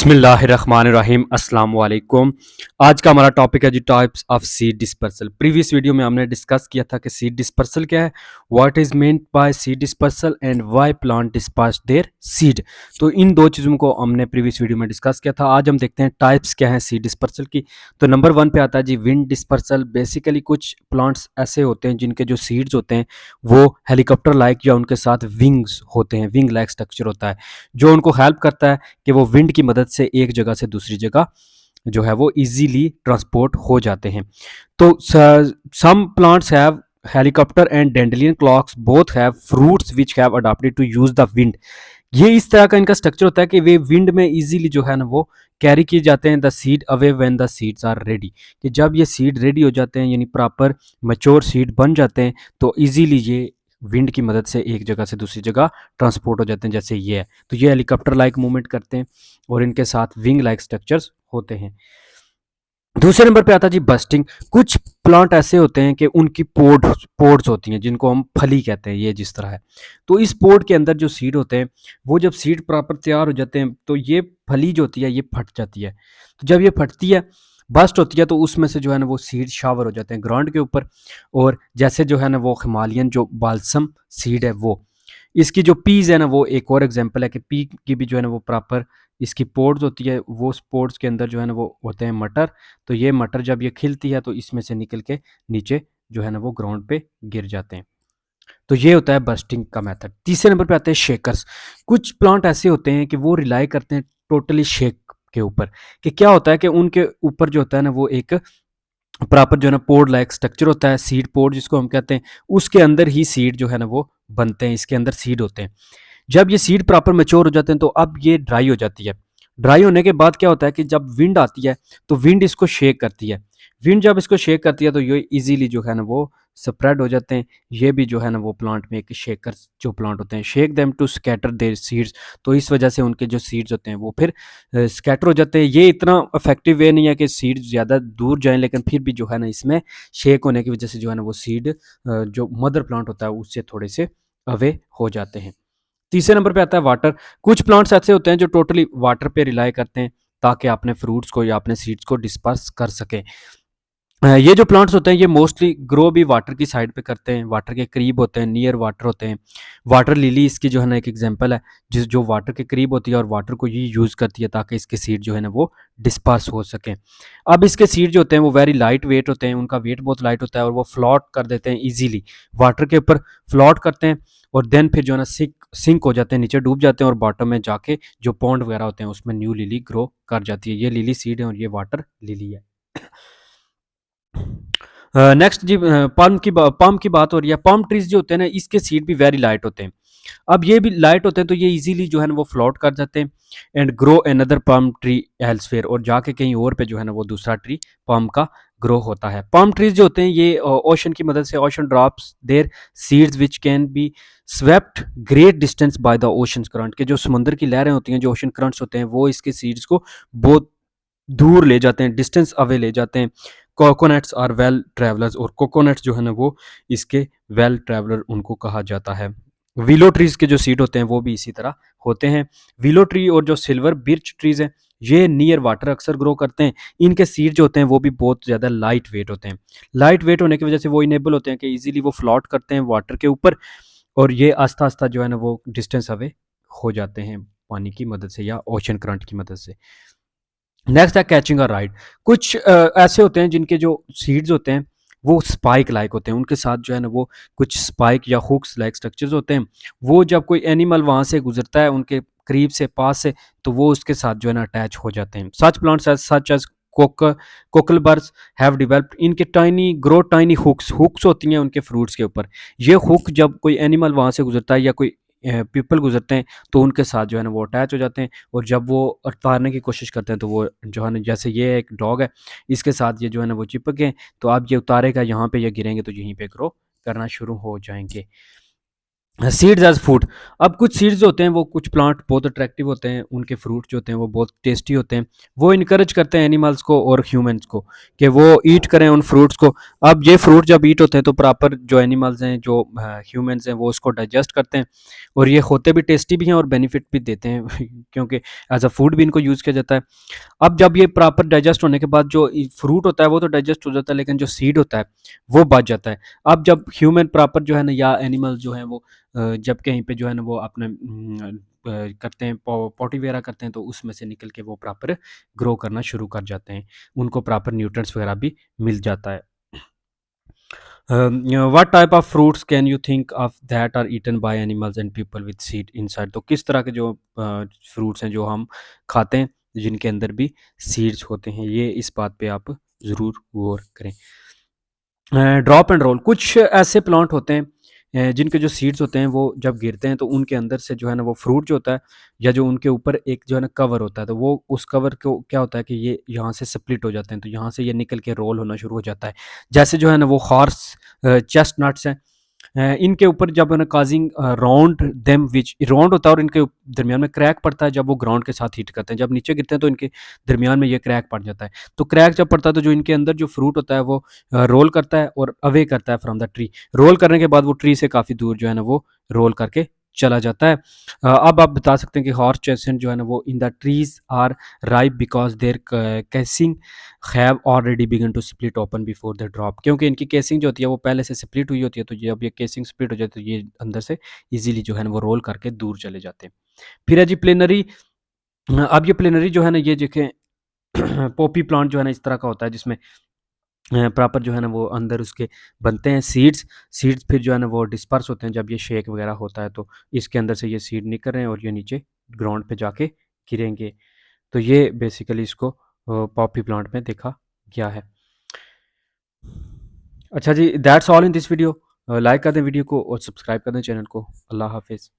बिस्मिल्लाहिर्रहमानिर्रहीम अस्सलाम वालेकुम। आज का हमारा टॉपिक है जी types of seed dispersal. Previous video में हमने डिस्कस किया था कि सीड डिस्पर्सल क्या है, what is meant by seed dispersal and why plant disperse there seed. तो इन दो चीज़ों को हमने प्रीवियस वीडियो में डिस्कस किया था। आज हम देखते हैं टाइप्स क्या है सीड डिस्पर्सल की। तो नंबर 1 पे आता है जी विंड डिस्पर्सल। बेसिकली कुछ प्लांट्स ऐसे होते हैं जिनके जो सीड्स होते हैं वो हेलीकॉप्टर लाइक या उनके साथ विंग्स होते हैं, विंग लाइक स्ट्रक्चर होता है जो उनको हेल्प करता है कि वो विंड की मदद से एक जगह से दूसरी जगह जो है वो इजीली ट्रांसपोर्ट हो जाते हैं। तो some plants have helicopter and dandelion clocks both have fruits which have adopted to use the wind. ये इस तरह का इनका स्ट्रक्चर होता है कि वे विंड में इजीली जो है ना वो कैरी किए जाते हैं the seed away when the seeds are ready. कि जब ये सीड रेडी हो जाते हैं यानी प्रॉपर मैच्योर सीड बन जाते हैं तो इजीली ये विंड की मदद से एक जगह से दूसरी जगह ट्रांसपोर्ट हो जाते हैं, जैसे ये है। तो ये हेलीकॉप्टर लाइक मूवमेंट करते हैं और इनके साथ विंग लाइक स्ट्रक्चर्स होते हैं। दूसरे नंबर पे आता है जी बस्टिंग। कुछ प्लांट ऐसे होते हैं कि उनकी पोड्स होती हैं जिनको हम फली कहते हैं, ये जिस तरह है। तो इस पोड के अंदर जो सीड होते हैं वो जब सीड प्रॉपर तैयार हो जाते हैं तो ये फली जो होती है ये फट जाती है। तो जब ये फटती है, बस्ट होती है, तो उसमें से जो है ना वो सीड शावर हो जाते हैं ग्राउंड के ऊपर। और जैसे जो है ना वो हिमालयन जो बाल्सम सीड है वो, इसकी जो पीज है ना वो एक और एग्जांपल है कि पी की भी जो है ना वो प्रॉपर इसकी पोड्स होती है, वो स्पोर्ट्स के अंदर जो है ना वो होते हैं मटर। तो ये मटर जब ये खिलती है तो इसमें से निकल के नीचे जो है ना वो ग्राउंड पे गिर जाते हैं। तो ये होता है बस्टिंग का मेथड। तीसरे नंबर पे आते हैं शेकर्स। कुछ प्लांट ऐसे होते हैं कि वो रिलाई करते हैं टोटली शेक के ऊपर। कि क्या होता है कि उनके ऊपर जो होता है ना वो एक प्रॉपर जो है ना पोड लाइक स्ट्रक्चर होता है, सीड पोड जिसको हम कहते हैं। उसके अंदर ही सीड जो है ना वो बनते हैं, इसके अंदर सीड होते हैं। जब ये सीड प्रॉपर मैच्योर हो जाते हैं तो अब ये ड्राई हो जाती है। ड्राई होने के बाद क्या होता है कि जब विंड आती है तो विंड इसको शेक करती है। विंड जब इसको शेक करती है तो ये इजीली जो है ना वो स्प्रेड हो जाते हैं। ये भी जो है ना वो प्लांट में एक शेकर जो प्लांट होते हैं, shake them to scatter their seeds. तो इस वजह से उनके जो सीड्स होते हैं वो फिर स्कैटर हो जाते हैं। ये इतना इफेक्टिव वे नहीं है कि सीड ज़्यादा दूर जाएं, लेकिन फिर भी जो है ना इसमें शेक होने की वजह से जो है ना वो सीड जो मदर प्लांट होता है उससे थोड़े से अवे हो जाते हैं। तीसरे नंबर पे आता है वाटर। कुछ प्लांट्स ऐसे होते हैं जो टोटली वाटर पे रिलाई करते हैं ताकि अपने फ्रूट्स को या अपने सीड्स को डिस्पर्स कर सकें। ये जो प्लांट्स होते हैं ये मोस्टली ग्रो भी वाटर की साइड पे करते हैं, वाटर के करीब होते हैं, नियर वाटर होते हैं। वाटर लिली इसकी जो है ना एक एग्जांपल है, जिस जो वाटर के करीब होती है और वाटर को ये यूज़ करती है ताकि इसके सीड जो है ना वो डिस्पर्स हो सकें। अब इसके सीड जो होते हैं वो वेरी लाइट वेट होते हैं, उनका वेट बहुत लाइट होता है और वो फ्लोट कर देते हैं ईजिली। वाटर के ऊपर फ्लोट करते हैं और देन फिर जो है ना सिंक हो जाते हैं, नीचे डूब जाते हैं और बॉटम में जाके जो पॉन्ड वगैरह होते हैं उसमें न्यू लिली ग्रो कर जाती है। ये लिली सीड है और ये वाटर लिली है। नेक्स्ट जी पाम की बात हो रही है। पाम ट्रीज जो होते हैं ना इसके सीड भी वेरी लाइट होते हैं। अब ये भी लाइट होते हैं तो ये इजीली जो है ना वो फ्लोट कर जाते हैं and grow another palm tree elsewhere, और जाके कहीं और पे जो है ना वो दूसरा ट्री पाम का ग्रो होता है। पाम ट्रीज जो होते हैं ये ओशन की मदद से, ocean drops their seeds which can be swept great distance by the ocean current. के जो समुद्र की लहरें होती हैं, जो ओशन करंट्स होते हैं, वो इसके सीड्स को बहुत दूर ले जाते हैं, डिस्टेंस अवे ले जाते हैं। कोकोनट्स आर वेल ट्रैवलर्स, और कोकोनट्स जो है ना वो इसके वेल ट्रैवलर उनको कहा जाता है। विलो ट्रीज के जो सीड होते हैं वो भी इसी तरह होते हैं। विलो ट्री और जो सिल्वर बिर्च ट्रीज हैं ये नियर वाटर अक्सर ग्रो करते हैं। इनके सीड जो होते हैं वो भी बहुत ज़्यादा लाइट वेट होते हैं। लाइट वेट होने की वजह से वो इनेबल होते हैं कि इजीली वो फ्लॉट करते हैं वाटर के ऊपर, और ये आस्ता आस्ता जो है ना वो डिस्टेंस अवे हो जाते हैं पानी की मदद से या ओशन करंट की मदद से। नेक्स्ट है कैचिंग अ राइड। कुछ ऐसे होते हैं जिनके जो सीड्स होते हैं वो स्पाइक लाइक होते हैं, उनके साथ जो है ना वो कुछ स्पाइक या हुक्स लाइक स्ट्रक्चर्स होते हैं। वो जब कोई एनिमल वहाँ से गुजरता है उनके करीब से, पास से, तो वो उसके साथ जो है ना अटैच हो जाते हैं। Such plants as such as cockleburs have developed इनके टाइनी ग्रो टाइनी हुक्स होती हैं उनके फ्रूट्स के ऊपर। ये हुक जब कोई एनिमल वहाँ से गुजरता है या कोई पीपल गुजरते हैं तो उनके साथ जो है ना वो अटैच हो जाते हैं, और जब वो उतारने की कोशिश करते हैं तो वो जो है ना, जैसे ये एक डॉग है, इसके साथ ये जो है ना वो चिपक गए, तो अब ये उतारेगा यहाँ पे या गिरेंगे तो यहीं पे ग्रो करना शुरू हो जाएंगे। Seeds as food. अब कुछ सीड्स होते हैं, वो कुछ प्लांट बहुत अट्रैक्टिव होते हैं, उनके फ्रूट जो होते हैं वो बहुत टेस्टी होते हैं। वो इनकरेज करते हैं एनिमल्स को और ह्यूमंस को कि वो ईट करें उन फ्रूट्स को। अब ये फ्रूट जब ईट होते हैं तो प्रॉपर जो एनिमल्स हैं, जो ह्यूमंस हैं, वो उसको डाइजेस्ट करते हैं और ये होते भी टेस्टी भी हैं और बेनिफिट भी देते हैं क्योंकि एज अ फूड भी इनको यूज़ किया जाता है। अब जब ये प्रॉपर डाइजेस्ट होने के बाद जो फ्रूट होता है वो तो डाइजेस्ट हो जाता है, लेकिन जो सीड होता है वो बच जाता है। अब जब ह्यूमन प्रॉपर जो है ना, या एनिमल जो है वो जब कहीं पे जो है ना वो अपने करते हैं, पॉटी वगैरह करते हैं, तो उसमें से निकल के वो प्रॉपर ग्रो करना शुरू कर जाते हैं, उनको प्रॉपर न्यूट्रिएंट्स वगैरह भी मिल जाता है। What type of fruits can you think of that are eaten by animals and people with seed inside? तो किस तरह के जो फ्रूट्स हैं जो हम खाते हैं जिनके अंदर भी सीड्स होते हैं, ये इस बात पे आप ज़रूर गौर करें। ड्रॉप एंड रोल, कुछ ऐसे प्लांट होते हैं जिनके जो सीड्स होते हैं वो जब गिरते हैं तो उनके अंदर से जो है ना वो फ्रूट जो होता है, या जो उनके ऊपर एक जो है ना कवर होता है, तो वो उस कवर को क्या होता है कि ये यहाँ से स्प्लिट हो जाते हैं, तो यहाँ से ये निकल के रोल होना शुरू हो जाता है। जैसे जो है ना वो हॉर्स चेस्टनट्स हैं, इनके ऊपर जब है ना causing round them which round होता है और इनके दरमियान में क्रैक पड़ता है जब वो ग्राउंड के साथ हिट करते हैं, जब नीचे गिरते हैं तो इनके दरमियान में ये क्रैक पड़ जाता है। तो क्रैक जब पड़ता है तो जो इनके अंदर जो फ्रूट होता है वो रोल करता है और अवे करता है फ्रॉम द ट्री। रोल करने के बाद वो ट्री से काफ़ी दूर जो है ना वो रोल करके चला जाता है। अब आप बता सकते हैं कि हॉर्स चेस्टनट जो है ना वो in the trees are ripe because their casing have already begun to split open before the drop, क्योंकि इनकी केसिंग जो होती है वो पहले से स्प्लिट हुई होती है, तो जब ये केसिंग स्प्लिट हो जाती है तो ये अंदर से इजीली जो है ना वो रोल करके दूर चले जाते हैं। फिर है जी प्लेनरी। अब ये प्लेनरी जो है ना ये देखें पॉपी प्लांट जो है ना इस तरह का होता है जिसमें प्रॉपर जो है ना वो अंदर उसके बनते हैं सीड्स। सीड्स फिर जो है ना वो डिस्पर्स होते हैं जब ये शेक वगैरह होता है, तो इसके अंदर से ये सीड निकल रहे हैं और ये नीचे ग्राउंड पे जाके गिरेंगे। तो ये बेसिकली इसको पॉपी प्लांट में देखा गया है। अच्छा जी, that's all in this video. Like कर दें वीडियो को और सब्सक्राइब कर दें चैनल को। अल्लाह हाफिज़।